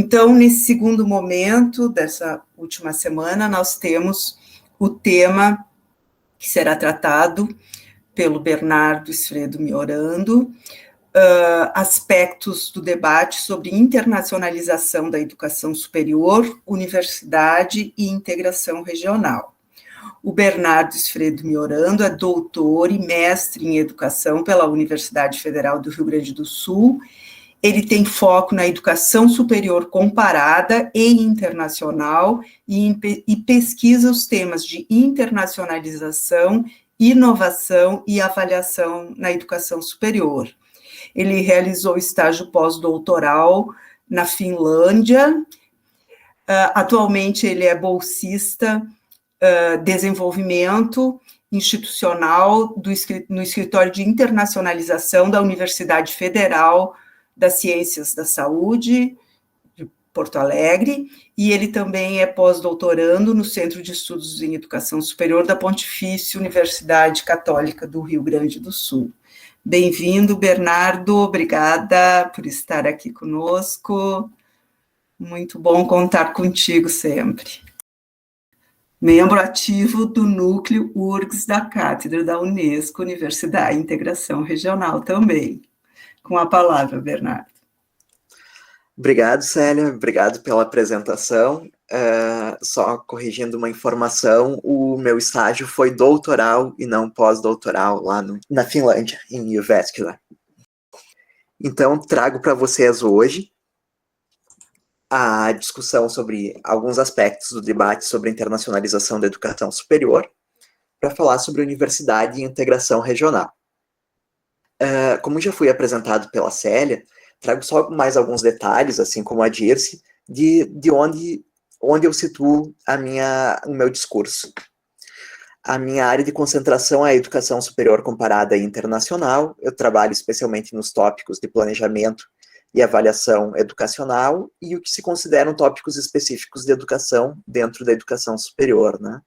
Então, nesse segundo momento dessa última semana, nós temos o tema que será tratado pelo Bernardo Sfredo Miorando, aspectos do debate sobre internacionalização da educação superior, universidade e integração regional. O Bernardo Sfredo Miorando é doutor e mestre em educação pela Universidade Federal do Rio Grande do Sul. Ele tem foco na educação superior comparada e internacional e pesquisa os temas de internacionalização, inovação e avaliação na educação superior. Ele realizou estágio pós-doutoral na Finlândia. Atualmente ele é bolsista desenvolvimento institucional no Escritório de Internacionalização da Universidade Federal das Ciências da Saúde, de Porto Alegre, e ele também é pós-doutorando no Centro de Estudos em Educação Superior da Pontifícia Universidade Católica do Rio Grande do Sul. Bem-vindo, Bernardo, obrigada por estar aqui conosco. Muito bom contar contigo sempre. Membro ativo do Núcleo URGS da Cátedra da Unesco, Universidade e Integração Regional também. Com a palavra, Bernardo. Obrigado, Célia, obrigado pela apresentação. Só corrigindo uma informação, o meu estágio foi doutoral e não pós-doutoral lá na Finlândia, em Jyväskylä. Então, trago para vocês hoje a discussão sobre alguns aspectos do debate sobre a internacionalização da educação superior, para falar sobre universidade e integração regional. Como já fui apresentado pela Célia, trago só mais alguns detalhes, assim como a Dirce, de onde eu situo o meu discurso. A minha área de concentração é a educação superior comparada e internacional. Eu trabalho especialmente nos tópicos de planejamento e avaliação educacional e o que se consideram tópicos específicos de educação dentro da educação superior, né?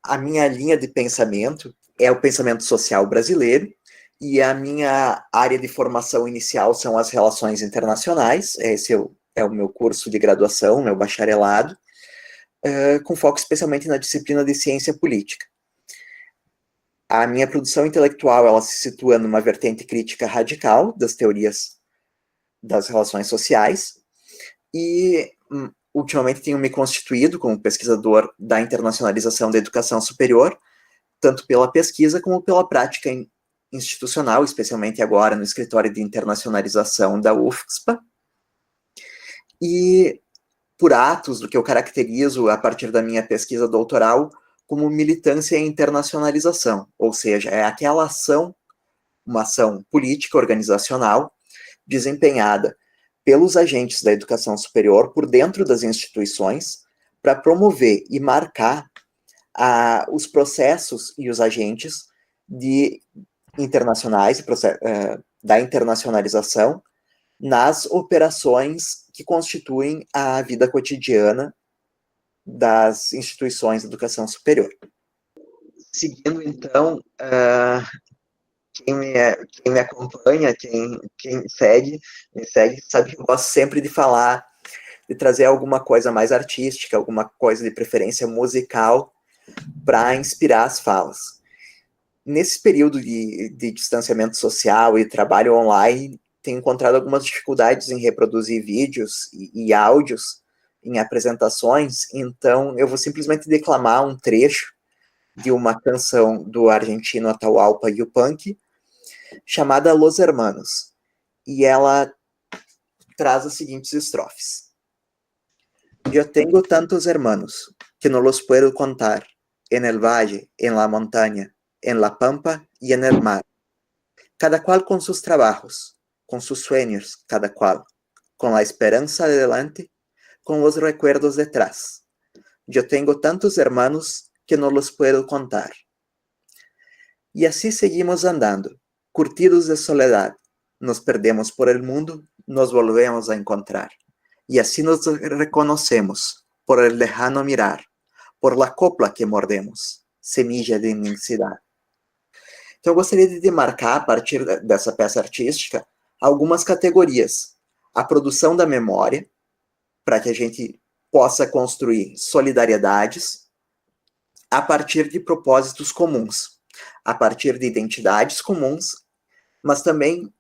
A minha linha de pensamento é o pensamento social brasileiro e a minha área de formação inicial são as relações internacionais. Esse é o meu curso de graduação, meu bacharelado, com foco especialmente na disciplina de ciência política. A minha produção intelectual, ela se situa numa vertente crítica radical das teorias das relações sociais, e ultimamente tenho me constituído como pesquisador da internacionalização da educação superior, tanto pela pesquisa como pela prática institucional, especialmente agora no Escritório de Internacionalização da UFSPA, e por atos do que eu caracterizo a partir da minha pesquisa doutoral como militância e internacionalização, ou seja, é aquela ação, uma ação política organizacional, desempenhada pelos agentes da educação superior por dentro das instituições para promover e marcar os processos e os agentes internacionais, da internacionalização nas operações que constituem a vida cotidiana das instituições de educação superior. Seguindo, então, quem me acompanha, quem me segue, sabe que eu gosto sempre de falar, de trazer alguma coisa mais artística, alguma coisa de preferência musical, para inspirar as falas. Nesse período de distanciamento social e trabalho online, tenho encontrado algumas dificuldades em reproduzir vídeos e áudios em apresentações, então eu vou simplesmente declamar um trecho de uma canção do argentino Atahualpa Yupanqui, chamada Los Hermanos, e ela traz as seguintes estrofes. Eu tenho tantos hermanos que no los puedo contar, en el valle, en la montaña, en la pampa y en el mar, cada cual con sus trabajos, con sus sueños, cada cual, con la esperanza adelante, con los recuerdos detrás. Yo tengo tantos hermanos que no los puedo contar. Y así seguimos andando, curtidos de soledad, nos perdemos por el mundo, nos volvemos a encontrar. Y así nos reconocemos por el lejano mirar, por la copla que mordemos, semilla de inmensidade. Então, eu gostaria de demarcar, a partir dessa peça artística, algumas categorias. A produção da memória, para que a gente possa construir solidariedades a partir de propósitos comuns, a partir de identidades comuns, mas também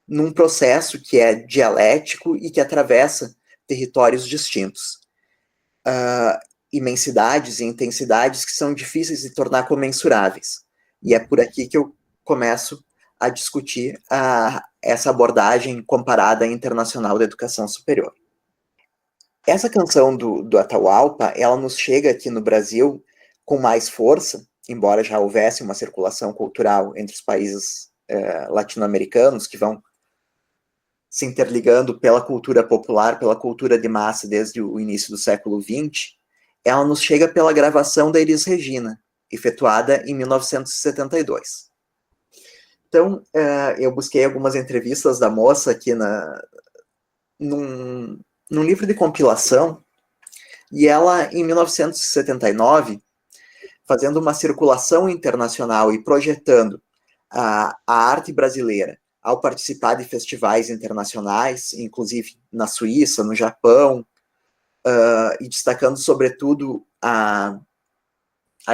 num processo que é dialético e que atravessa territórios distintos. Imensidades e intensidades que são difíceis de tornar comensuráveis. E é por aqui que eu começo a discutir essa abordagem comparada internacional da educação superior. Essa canção do Atahualpa, ela nos chega aqui no Brasil com mais força, embora já houvesse uma circulação cultural entre os países latino-americanos, que vão se interligando pela cultura popular, pela cultura de massa desde o início do século XX, ela nos chega pela gravação da Elis Regina, efetuada em 1972. Então, eu busquei algumas entrevistas da moça aqui num livro de compilação, e ela, em 1979, fazendo uma circulação internacional e projetando a arte brasileira ao participar de festivais internacionais, inclusive na Suíça, no Japão, e destacando, sobretudo, a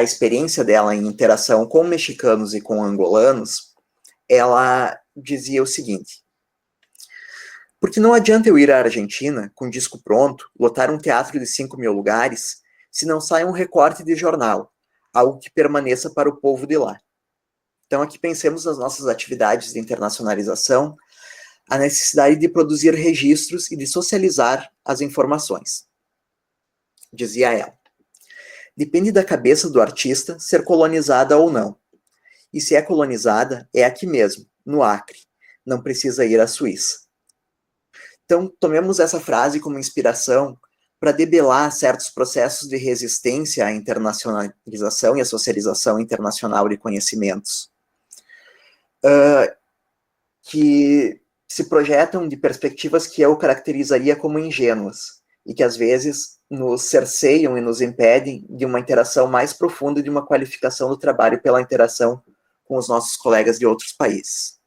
experiência dela em interação com mexicanos e com angolanos, ela dizia o seguinte: porque não adianta eu ir à Argentina com disco pronto, lotar um teatro de 5.000 lugares, se não sai um recorte de jornal, algo que permaneça para o povo de lá. Então, aqui pensemos nas nossas atividades de internacionalização, a necessidade de produzir registros e de socializar as informações. Dizia ela: depende da cabeça do artista ser colonizada ou não. E se é colonizada, é aqui mesmo, no Acre. Não precisa ir à Suíça. Então, tomemos essa frase como inspiração para debelar certos processos de resistência à internacionalização e à socialização internacional de conhecimentos, que se projetam de perspectivas que eu caracterizaria como ingênuas, e que às vezes nos cerceiam e nos impedem de uma interação mais profunda e de uma qualificação do trabalho pela interação com os nossos colegas de outros países.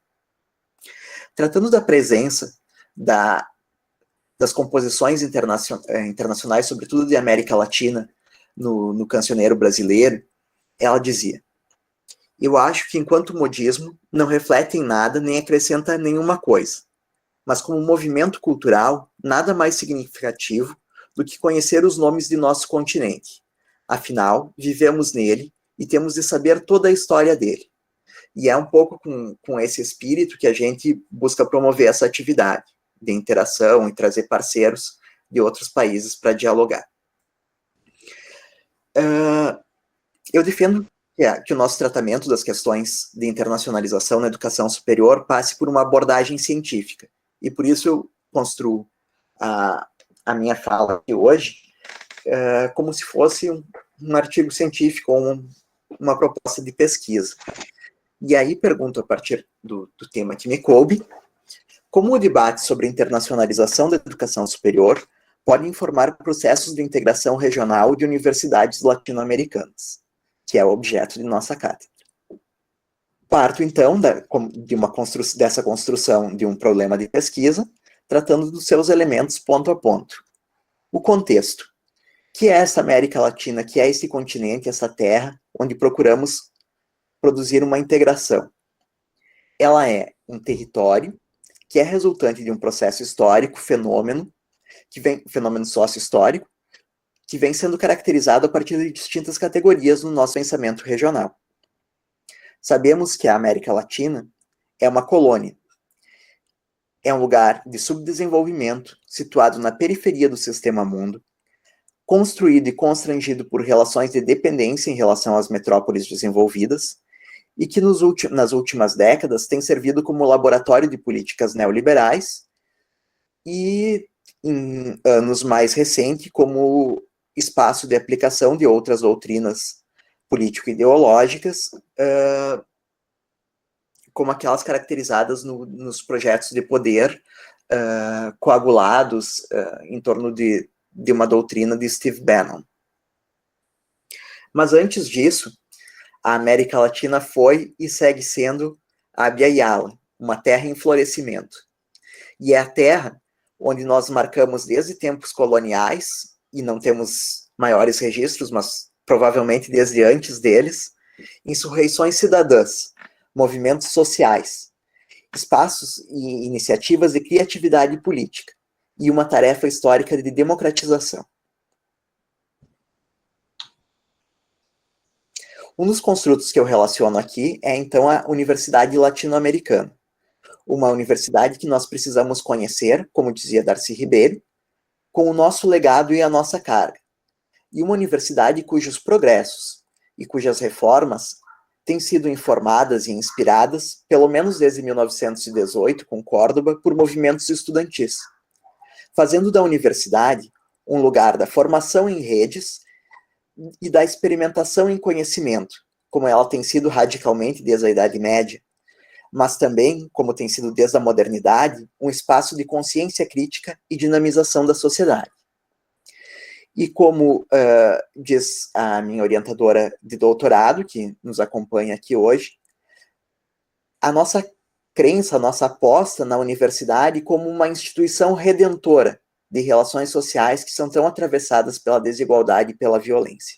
Tratando da presença das composições internacionais, sobretudo de América Latina, no cancioneiro brasileiro, ela dizia: eu acho que enquanto modismo não reflete em nada nem acrescenta nenhuma coisa, mas como movimento cultural, nada mais significativo do que conhecer os nomes de nosso continente. Afinal, vivemos nele e temos de saber toda a história dele. E é um pouco com esse espírito que a gente busca promover essa atividade de interação e trazer parceiros de outros países para dialogar. Eu defendo que o nosso tratamento das questões de internacionalização na educação superior passe por uma abordagem científica. E por isso eu construo a minha fala aqui hoje como se fosse um artigo científico ou uma proposta de pesquisa. E aí pergunto, a partir do tema que me coube, como o debate sobre a internacionalização da educação superior pode informar processos de integração regional de universidades latino-americanas, que é o objeto de nossa cátedra. Parto, então, dessa construção de um problema de pesquisa, tratando dos seus elementos ponto a ponto. O contexto. Que é essa América Latina, que é esse continente, essa terra, onde procuramos produzir uma integração? Ela é um território que é resultante de um processo histórico, fenômeno sócio-histórico, que vem sendo caracterizado a partir de distintas categorias no nosso pensamento regional. Sabemos que a América Latina é uma colônia. É um lugar de subdesenvolvimento, situado na periferia do sistema mundo, construído e constrangido por relações de dependência em relação às metrópoles desenvolvidas, e que nas últimas décadas tem servido como laboratório de políticas neoliberais e, em anos mais recentes, como espaço de aplicação de outras doutrinas político-ideológicas, como aquelas caracterizadas nos projetos de poder coagulados em torno de uma doutrina de Steve Bannon. Mas antes disso, a América Latina foi e segue sendo a Abya Yala, uma terra em florescimento. E é a terra onde nós marcamos desde tempos coloniais, e não temos maiores registros, mas provavelmente desde antes deles, insurreições cidadãs, movimentos sociais, espaços e iniciativas de criatividade política, e uma tarefa histórica de democratização. Um dos construtos que eu relaciono aqui é, então, a Universidade Latino-Americana, uma universidade que nós precisamos conhecer, como dizia Darcy Ribeiro, com o nosso legado e a nossa carga, e uma universidade cujos progressos e cujas reformas têm sido informadas e inspiradas, pelo menos desde 1918, com Córdoba, por movimentos estudantis, fazendo da universidade um lugar da formação em redes e da experimentação em conhecimento, como ela tem sido radicalmente desde a Idade Média, mas também, como tem sido desde a modernidade, um espaço de consciência crítica e dinamização da sociedade. E como diz a minha orientadora de doutorado, que nos acompanha aqui hoje, a nossa crença, a nossa aposta na universidade como uma instituição redentora de relações sociais que são tão atravessadas pela desigualdade e pela violência.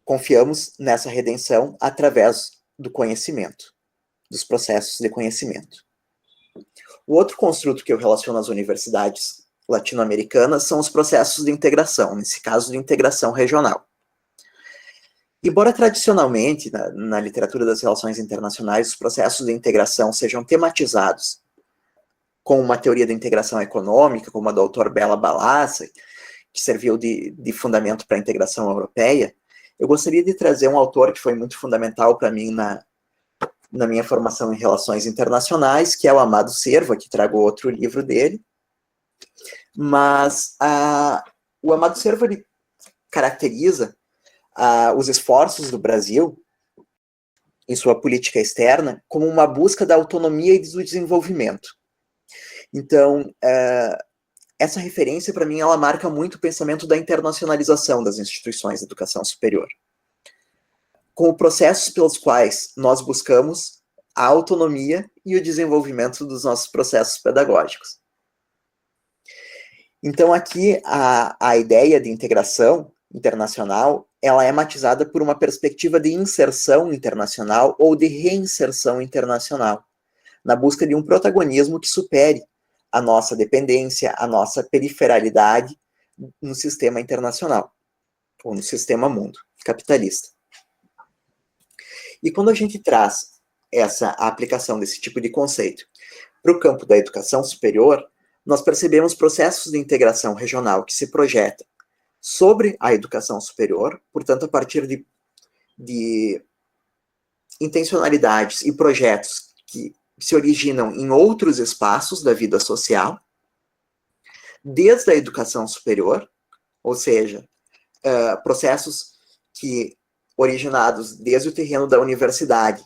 Confiamos nessa redenção através do conhecimento, dos processos de conhecimento. O outro construto que eu relaciono às universidades latino-americanas são os processos de integração, nesse caso de integração regional. Embora tradicionalmente, na literatura das relações internacionais, os processos de integração sejam tematizados com uma teoria da integração econômica, como a do autor Bela Balassa, que serviu de fundamento para a integração europeia, eu gostaria de trazer um autor que foi muito fundamental para mim na minha formação em relações internacionais, que é o Amado Servo. Aqui trago outro livro dele. Mas o Amado Servo ele caracteriza os esforços do Brasil em sua política externa como uma busca da autonomia e do desenvolvimento. Então, essa referência, para mim, ela marca muito o pensamento da internacionalização das instituições de educação superior, com processos pelos quais nós buscamos a autonomia e o desenvolvimento dos nossos processos pedagógicos. Então, aqui, a ideia de integração internacional, ela é matizada por uma perspectiva de inserção internacional ou de reinserção internacional, na busca de um protagonismo que supere a nossa dependência, a nossa periferalidade no sistema internacional, ou no sistema mundo capitalista. E quando a gente traz essa aplicação desse tipo de conceito para o campo da educação superior, nós percebemos processos de integração regional que se projetam sobre a educação superior, portanto, a partir de intencionalidades e projetos que se originam em outros espaços da vida social, desde a educação superior, ou seja, processos que, originados desde o terreno da universidade,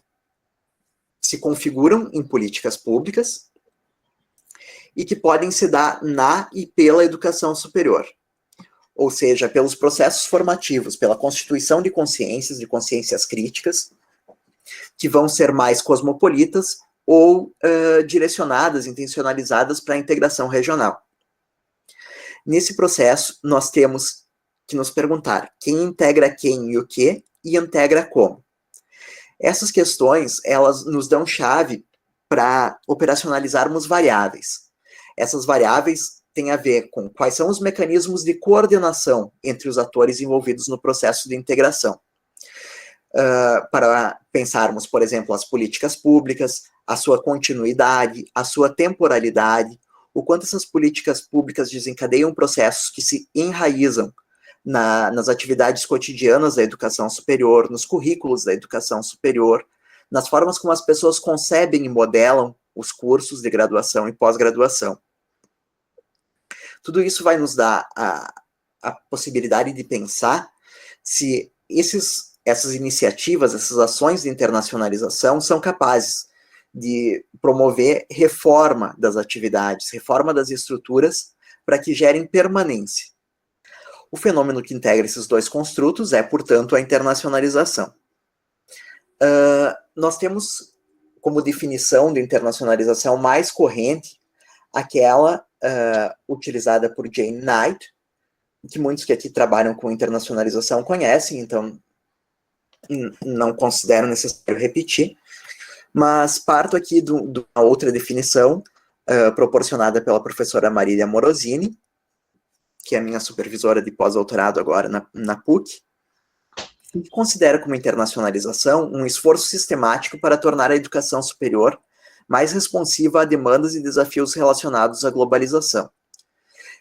se configuram em políticas públicas e que podem se dar na e pela educação superior, ou seja, pelos processos formativos, pela constituição de consciências críticas, que vão ser mais cosmopolitas ou direcionadas, intencionalizadas para a integração regional. Nesse processo, nós temos que nos perguntar quem integra quem e o quê, e integra como. Essas questões, elas nos dão chave para operacionalizarmos variáveis. Essas variáveis têm a ver com quais são os mecanismos de coordenação entre os atores envolvidos no processo de integração. Para pensarmos, por exemplo, as políticas públicas, a sua continuidade, a sua temporalidade, o quanto essas políticas públicas desencadeiam processos que se enraizam nas atividades cotidianas da educação superior, nos currículos da educação superior, nas formas como as pessoas concebem e modelam os cursos de graduação e pós-graduação. Tudo isso vai nos dar a possibilidade de pensar se essas iniciativas, essas ações de internacionalização são capazes de promover reforma das atividades, reforma das estruturas, para que gerem permanência. O fenômeno que integra esses dois construtos é, portanto, a internacionalização. Nós temos como definição de internacionalização mais corrente aquela utilizada por Jane Knight, que muitos que aqui trabalham com internacionalização conhecem, então não considero necessário repetir, mas parto aqui de uma outra definição proporcionada pela professora Marília Morosini, que é a minha supervisora de pós-doutorado agora na PUC, que considera como internacionalização um esforço sistemático para tornar a educação superior mais responsiva a demandas e desafios relacionados à globalização.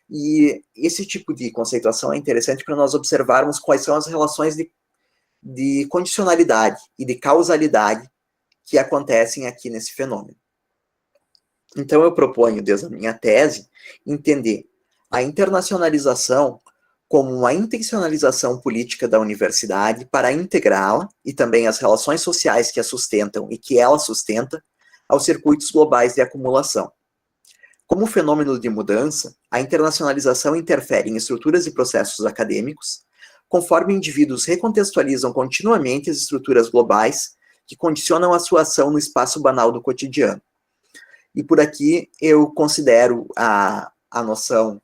E esse tipo de conceituação é interessante para nós observarmos quais são as relações de condicionalidade e de causalidade que acontecem aqui nesse fenômeno. Então, eu proponho, desde a minha tese, entender a internacionalização como uma intencionalização política da universidade para integrá-la, e também as relações sociais que a sustentam e que ela sustenta, aos circuitos globais de acumulação. Como fenômeno de mudança, a internacionalização interfere em estruturas e processos acadêmicos, conforme indivíduos recontextualizam continuamente as estruturas globais que condicionam a sua ação no espaço banal do cotidiano. E por aqui eu considero a noção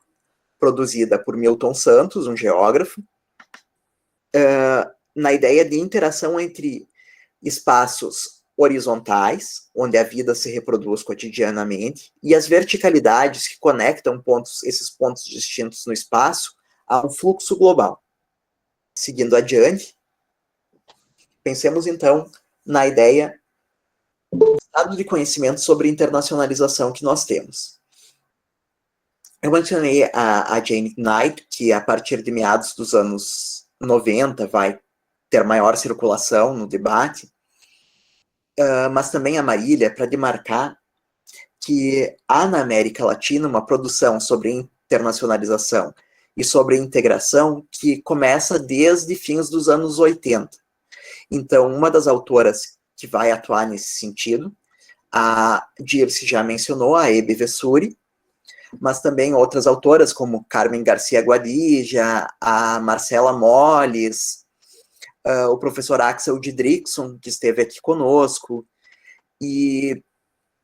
produzida por Milton Santos, um geógrafo, na ideia de interação entre espaços horizontais, onde a vida se reproduz cotidianamente, e as verticalidades que conectam esses pontos distintos no espaço a um fluxo global. Seguindo adiante, pensemos então na ideia do estado de conhecimento sobre internacionalização que nós temos. Eu mencionei a Jane Knight, que a partir de meados dos anos 90 vai ter maior circulação no debate, mas também a Marília, para demarcar que há na América Latina uma produção sobre internacionalização e sobre integração que começa desde fins dos anos 80. Então, uma das autoras que vai atuar nesse sentido, a Dirce já mencionou, a Hebe Vessuri, mas também outras autoras como Carmen Garcia Guadija, a Marcela Molles, o professor Axel Didrikson, que esteve aqui conosco, e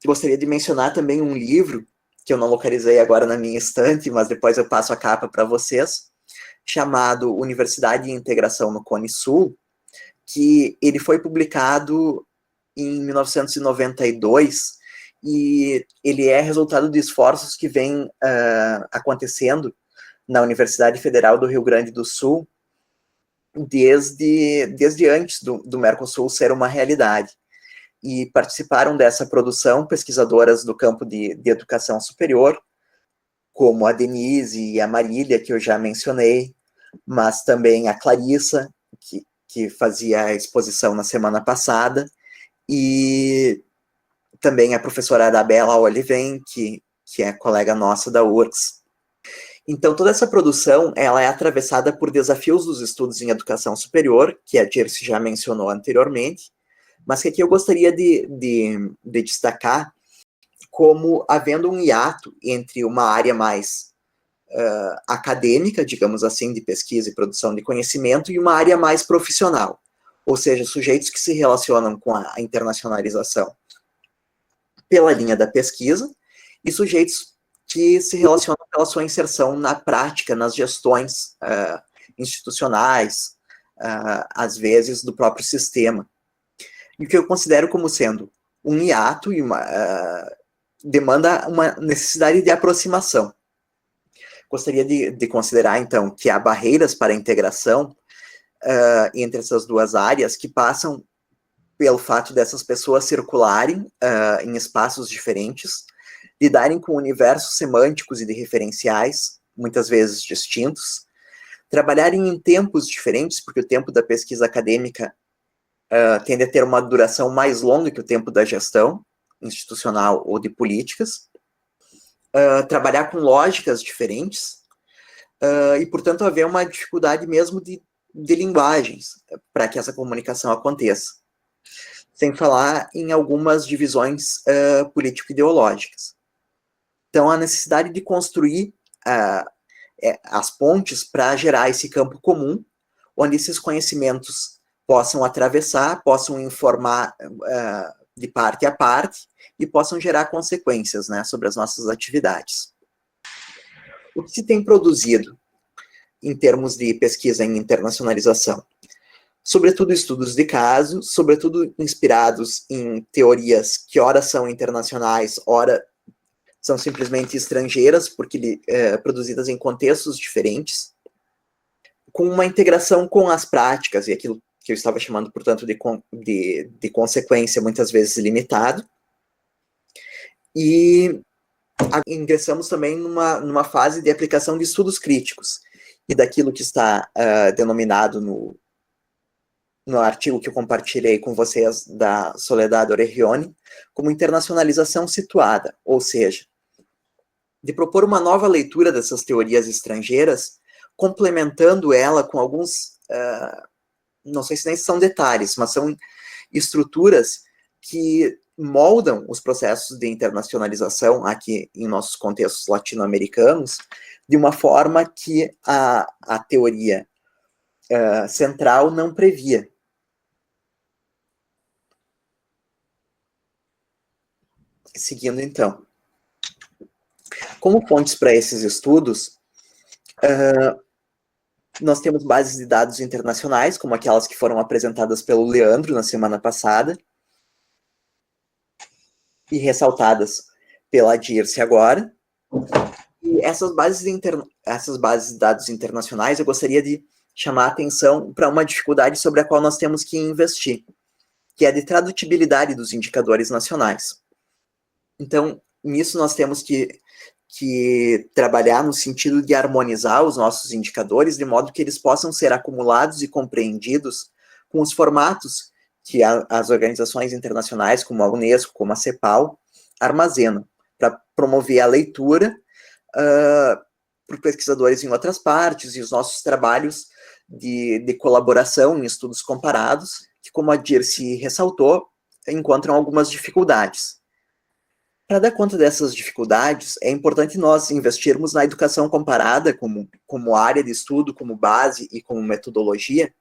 gostaria de mencionar também um livro, que eu não localizei agora na minha estante, mas depois eu passo a capa para vocês, chamado Universidade e Integração no Cone Sul, que ele foi publicado em 1992, e ele é resultado de esforços que vêm acontecendo na Universidade Federal do Rio Grande do Sul desde antes do Mercosul ser uma realidade. E participaram dessa produção pesquisadoras do campo de educação superior, como a Denise e a Marília, que eu já mencionei, mas também a Clarissa, que fazia a exposição na semana passada, e também a professora Arabella Oliven, que é colega nossa da URGS. Então, toda essa produção ela é atravessada por desafios dos estudos em educação superior, que a Dirce já mencionou anteriormente, mas que aqui eu gostaria de destacar como havendo um hiato entre uma área mais acadêmica, digamos assim, de pesquisa e produção de conhecimento, e uma área mais profissional, ou seja, sujeitos que se relacionam com a internacionalização pela linha da pesquisa, e sujeitos que se relacionam pela sua inserção na prática, nas gestões institucionais, às vezes do próprio sistema. E o que eu considero como sendo um hiato e demanda uma necessidade de aproximação. Gostaria de considerar, então, que há barreiras para a integração entre essas duas áreas que passam pelo fato dessas pessoas circularem em espaços diferentes, lidarem com universos semânticos e de referenciais, muitas vezes distintos, trabalharem em tempos diferentes, porque o tempo da pesquisa acadêmica tende a ter uma duração mais longa que o tempo da gestão institucional ou de políticas, trabalhar com lógicas diferentes, e, portanto, haver uma dificuldade mesmo de linguagens para que essa comunicação aconteça. Sem falar em algumas divisões político-ideológicas. Então, a necessidade de construir as pontes para gerar esse campo comum, onde esses conhecimentos possam atravessar, possam informar de parte a parte e possam gerar consequências, né, sobre as nossas atividades. O que se tem produzido em termos de pesquisa em internacionalização? Sobretudo estudos de caso, sobretudo inspirados em teorias que ora são internacionais, ora são simplesmente estrangeiras, porque produzidas em contextos diferentes, com uma integração com as práticas, e aquilo que eu estava chamando, portanto, de consequência, muitas vezes limitado. E ingressamos também numa fase de aplicação de estudos críticos, e daquilo que está denominado no artigo que eu compartilhei com vocês da Soledad Oregione, como internacionalização situada, ou seja, de propor uma nova leitura dessas teorias estrangeiras, complementando ela com alguns, não sei se nem são detalhes, mas são estruturas que moldam os processos de internacionalização aqui em nossos contextos latino-americanos de uma forma que a teoria central não previa. Seguindo, então. Como fontes para esses estudos, nós temos bases de dados internacionais, como aquelas que foram apresentadas pelo Leandro na semana passada, e ressaltadas pela Dirce agora. E essas bases de dados internacionais, eu gostaria de chamar a atenção para uma dificuldade sobre a qual nós temos que investir, que é a de tradutibilidade dos indicadores nacionais. Então, nisso nós temos que trabalhar no sentido de harmonizar os nossos indicadores, de modo que eles possam ser acumulados e compreendidos com os formatos que as organizações internacionais, como a Unesco, como a CEPAL, armazenam, para promover a leitura por pesquisadores em outras partes, e os nossos trabalhos de colaboração em estudos comparados, que, como a Dirce ressaltou, encontram algumas dificuldades. Para dar conta dessas dificuldades, é importante nós investirmos na educação comparada como área de estudo, como base e como metodologia,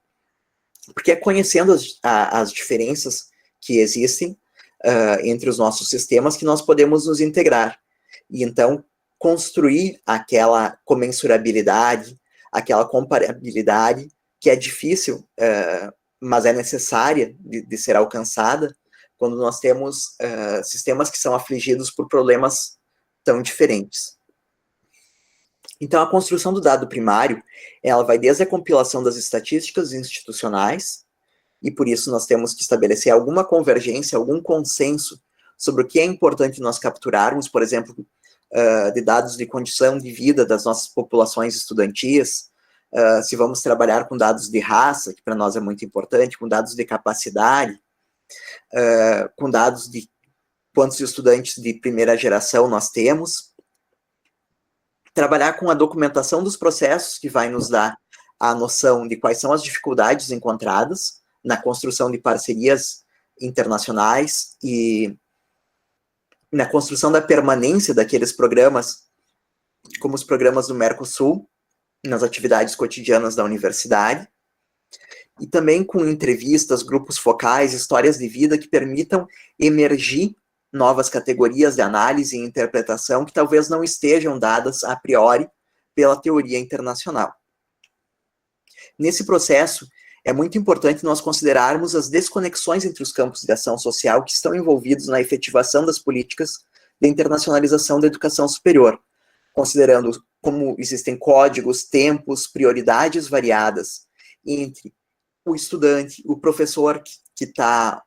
porque é conhecendo as diferenças que existem entre os nossos sistemas que nós podemos nos integrar. E então, construir aquela comensurabilidade, aquela comparabilidade, que é difícil, mas é necessária de ser alcançada, quando nós temos sistemas que são afligidos por problemas tão diferentes. Então, a construção do dado primário, ela vai desde a compilação das estatísticas institucionais, e por isso nós temos que estabelecer alguma convergência, algum consenso sobre o que é importante nós capturarmos, por exemplo, de dados de condição de vida das nossas populações estudantis, se vamos trabalhar com dados de raça, que para nós é muito importante, com dados de capacidade, com dados de quantos estudantes de primeira geração nós temos, trabalhar com a documentação dos processos, que vai nos dar a noção de quais são as dificuldades encontradas na construção de parcerias internacionais e na construção da permanência daqueles programas, como os programas do Mercosul, nas atividades cotidianas da universidade, e também com entrevistas, grupos focais, histórias de vida que permitam emergir novas categorias de análise e interpretação que talvez não estejam dadas a priori pela teoria internacional. Nesse processo, é muito importante nós considerarmos as desconexões entre os campos de ação social que estão envolvidos na efetivação das políticas de internacionalização da educação superior, considerando como existem códigos, tempos, prioridades variadas entre o estudante, o professor que está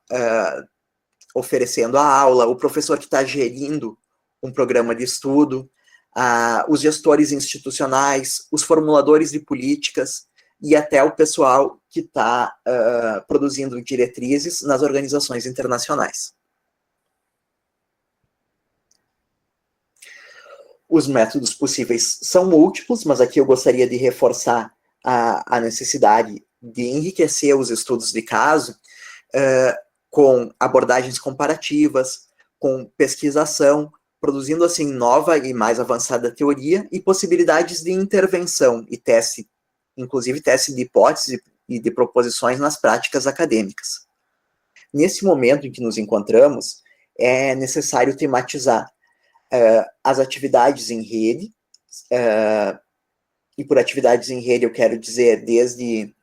oferecendo a aula, o professor que está gerindo um programa de estudo, os gestores institucionais, os formuladores de políticas e até o pessoal que está produzindo diretrizes nas organizações internacionais. Os métodos possíveis são múltiplos, mas aqui eu gostaria de reforçar a necessidade de enriquecer os estudos de caso com abordagens comparativas, com pesquisação, produzindo assim nova e mais avançada teoria e possibilidades de intervenção e teste, inclusive teste de hipóteses e de proposições nas práticas acadêmicas. Nesse momento em que nos encontramos, é necessário tematizar as atividades em rede, e por atividades em rede eu quero dizer desde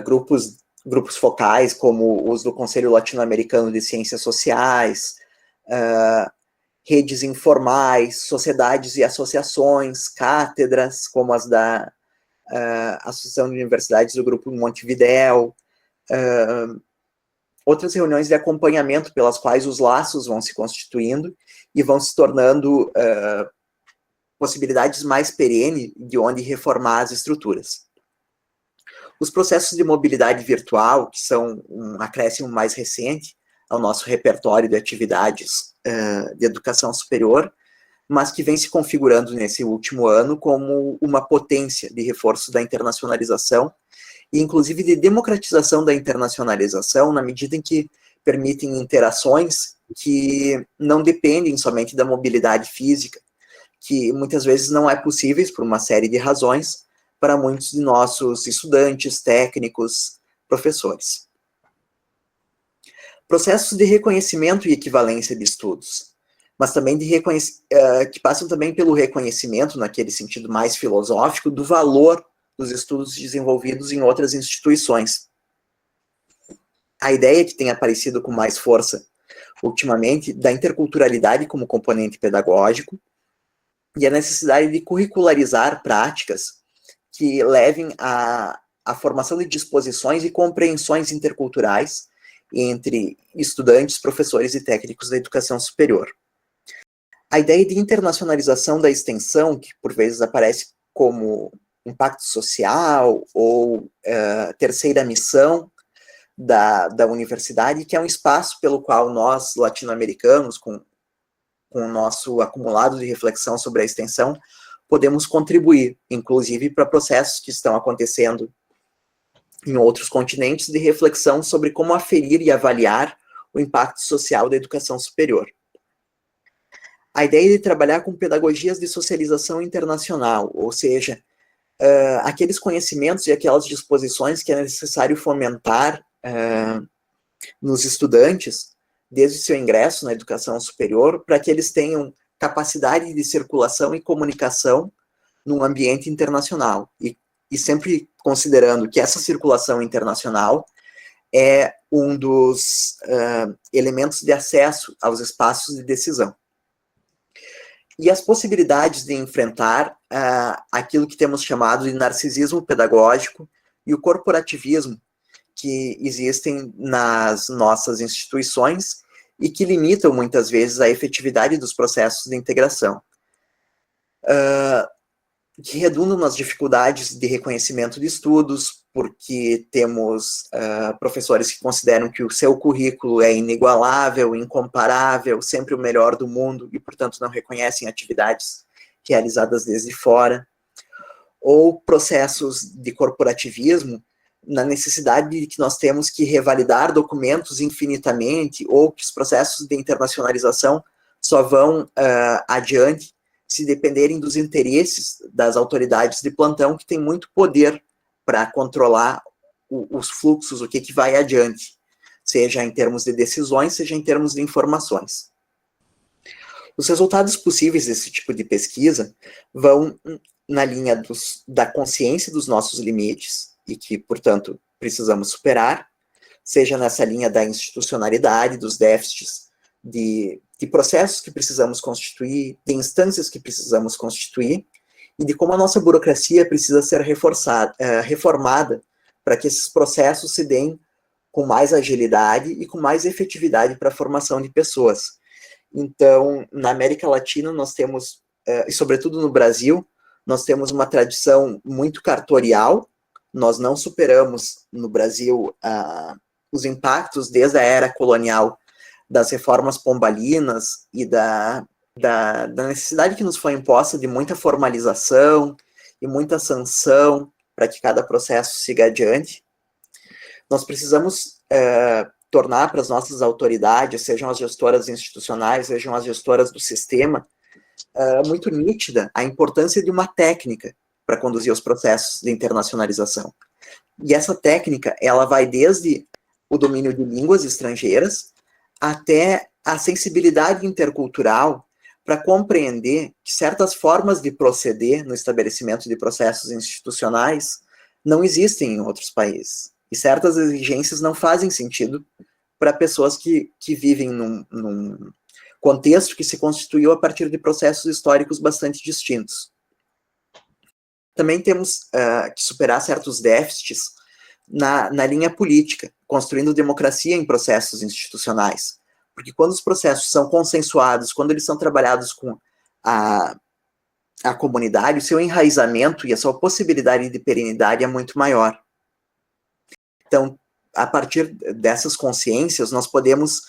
grupos focais, como os do Conselho Latino-Americano de Ciências Sociais, redes informais, sociedades e associações, cátedras, como as da Associação de Universidades do Grupo Montevidéu, outras reuniões de acompanhamento pelas quais os laços vão se constituindo e vão se tornando possibilidades mais perenes de onde reformar as estruturas. Os processos de mobilidade virtual, que são um acréscimo mais recente ao nosso repertório de atividades de educação superior, mas que vem se configurando nesse último ano como uma potência de reforço da internacionalização e, inclusive, de democratização da internacionalização, na medida em que permitem interações que não dependem somente da mobilidade física, que muitas vezes não é possível por uma série de razões para muitos de nossos estudantes, técnicos, professores. Processos de reconhecimento e equivalência de estudos, mas também que passam também pelo reconhecimento, naquele sentido mais filosófico, do valor dos estudos desenvolvidos em outras instituições. A ideia que tem aparecido com mais força ultimamente da interculturalidade como componente pedagógico e a necessidade de curricularizar práticas que levem à formação de disposições e compreensões interculturais entre estudantes, professores e técnicos da educação superior. A ideia de internacionalização da extensão, que por vezes aparece como impacto social ou terceira missão da universidade, que é um espaço pelo qual nós, latino-americanos, com o nosso acumulado de reflexão sobre a extensão, podemos contribuir, inclusive, para processos que estão acontecendo em outros continentes de reflexão sobre como aferir e avaliar o impacto social da educação superior. A ideia de trabalhar com pedagogias de socialização internacional, ou seja, aqueles conhecimentos e aquelas disposições que é necessário fomentar nos estudantes, desde o seu ingresso na educação superior, para que eles tenham capacidade de circulação e comunicação num ambiente internacional. E sempre considerando que essa circulação internacional é um dos elementos de acesso aos espaços de decisão. E as possibilidades de enfrentar aquilo que temos chamado de narcisismo pedagógico e o corporativismo que existem nas nossas instituições e que limitam, muitas vezes, a efetividade dos processos de integração, que redundam nas dificuldades de reconhecimento de estudos, porque temos professores que consideram que o seu currículo é inigualável, incomparável, sempre o melhor do mundo, e, portanto, não reconhecem atividades realizadas desde fora, ou processos de corporativismo, na necessidade de que nós temos que revalidar documentos infinitamente, ou que os processos de internacionalização só vão adiante se dependerem dos interesses das autoridades de plantão, que têm muito poder para controlar os fluxos, o que vai adiante, seja em termos de decisões, seja em termos de informações. Os resultados possíveis desse tipo de pesquisa vão na linha da consciência dos nossos limites, e que, portanto, precisamos superar, seja nessa linha da institucionalidade, dos déficits, de processos que precisamos constituir, de instâncias que precisamos constituir, e de como a nossa burocracia precisa ser reformada para que esses processos se deem com mais agilidade e com mais efetividade para a formação de pessoas. Então, na América Latina, nós temos, e sobretudo no Brasil, nós temos uma tradição muito cartorial. Nós não superamos no Brasil os impactos desde a era colonial das reformas pombalinas e da necessidade que nos foi imposta de muita formalização e muita sanção para que cada processo siga adiante. Nós precisamos tornar para as nossas autoridades, sejam as gestoras institucionais, sejam as gestoras do sistema, muito nítida a importância de uma técnica para conduzir os processos de internacionalização. E essa técnica, ela vai desde o domínio de línguas estrangeiras, até a sensibilidade intercultural para compreender que certas formas de proceder no estabelecimento de processos institucionais não existem em outros países. E certas exigências não fazem sentido para pessoas que vivem num contexto que se constituiu a partir de processos históricos bastante distintos. Também temos que superar certos déficits na linha política, construindo democracia em processos institucionais. Porque quando os processos são consensuados, quando eles são trabalhados com a comunidade, o seu enraizamento e a sua possibilidade de perenidade é muito maior. Então, a partir dessas consciências, nós podemos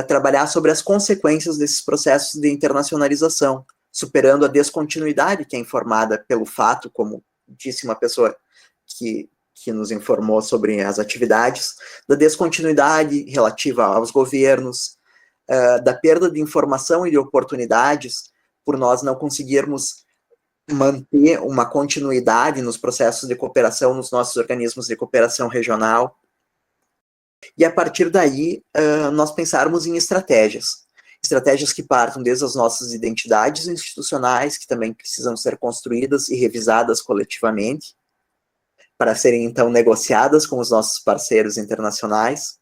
trabalhar sobre as consequências desses processos de internacionalização, superando a descontinuidade que é informada pelo fato, como disse uma pessoa que nos informou sobre as atividades, da descontinuidade relativa aos governos, da perda de informação e de oportunidades, por nós não conseguirmos manter uma continuidade nos processos de cooperação, nos nossos organismos de cooperação regional. E a partir daí, nós pensarmos em estratégias que partam desde as nossas identidades institucionais, que também precisam ser construídas e revisadas coletivamente, para serem, então, negociadas com os nossos parceiros internacionais.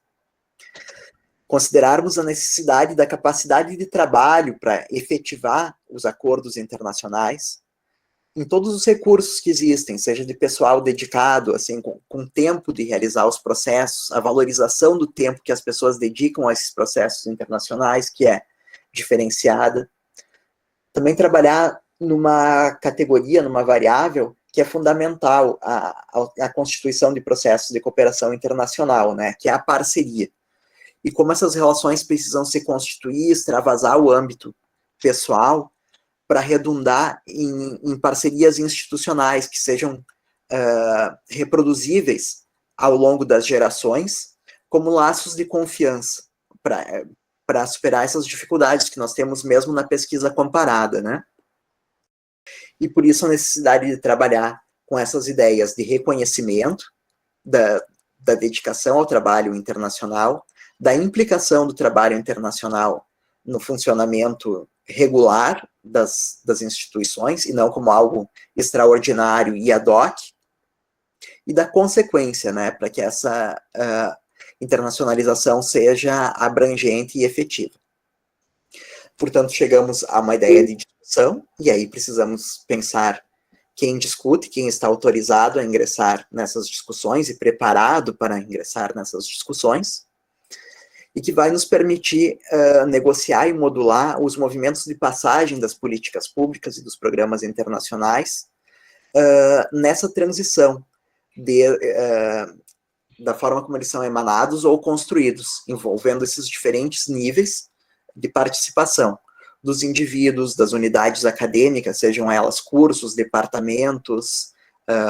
Considerarmos a necessidade da capacidade de trabalho para efetivar os acordos internacionais, em todos os recursos que existem, seja de pessoal dedicado, assim, com tempo de realizar os processos, a valorização do tempo que as pessoas dedicam a esses processos internacionais, que é diferenciada. Também trabalhar numa categoria, numa variável, que é fundamental à constituição de processos de cooperação internacional, né, que é a parceria. E como essas relações precisam se constituir, extravasar o âmbito pessoal, para redundar em parcerias institucionais que sejam reproduzíveis ao longo das gerações, como laços de confiança, para superar essas dificuldades que nós temos mesmo na pesquisa comparada, né? E por isso a necessidade de trabalhar com essas ideias de reconhecimento, da dedicação ao trabalho internacional, da implicação do trabalho internacional no funcionamento regular das instituições, e não como algo extraordinário e ad hoc, e da consequência, né, para que essa internacionalização seja abrangente e efetiva. Portanto, chegamos a uma ideia de discussão, e aí precisamos pensar quem discute, quem está autorizado a ingressar nessas discussões e preparado para ingressar nessas discussões, e que vai nos permitir negociar e modular os movimentos de passagem das políticas públicas e dos programas internacionais nessa transição da forma como eles são emanados ou construídos, envolvendo esses diferentes níveis de participação dos indivíduos, das unidades acadêmicas, sejam elas cursos, departamentos,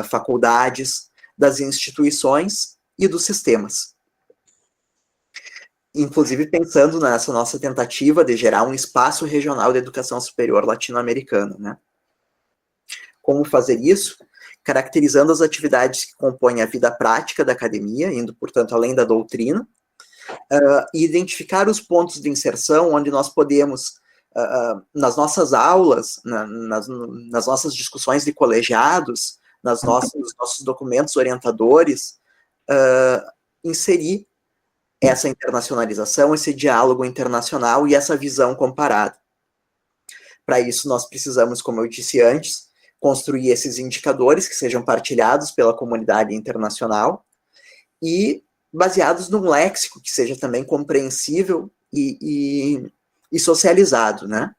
faculdades, das instituições e dos sistemas. Inclusive pensando nessa nossa tentativa de gerar um espaço regional de educação superior latino-americana, né? Como fazer isso? Caracterizando as atividades que compõem a vida prática da academia, indo, portanto, além da doutrina, e identificar os pontos de inserção onde nós podemos, nas nossas aulas, nas nossas discussões de colegiados, nos nossos documentos orientadores, inserir essa internacionalização, esse diálogo internacional e essa visão comparada. Para isso, nós precisamos, como eu disse antes, construir esses indicadores que sejam partilhados pela comunidade internacional e baseados num léxico que seja também compreensível e socializado, né?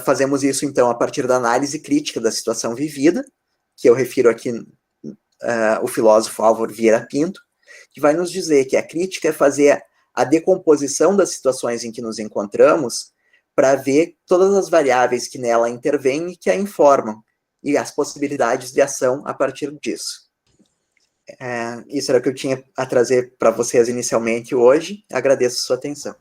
Fazemos isso, então, a partir da análise crítica da situação vivida, que eu refiro aqui o filósofo Álvaro Vieira Pinto, que vai nos dizer que a crítica é fazer a decomposição das situações em que nos encontramos para ver todas as variáveis que nela intervêm e que a informam, e as possibilidades de ação a partir disso. Isso era o que eu tinha a trazer para vocês inicialmente hoje. Agradeço a sua atenção.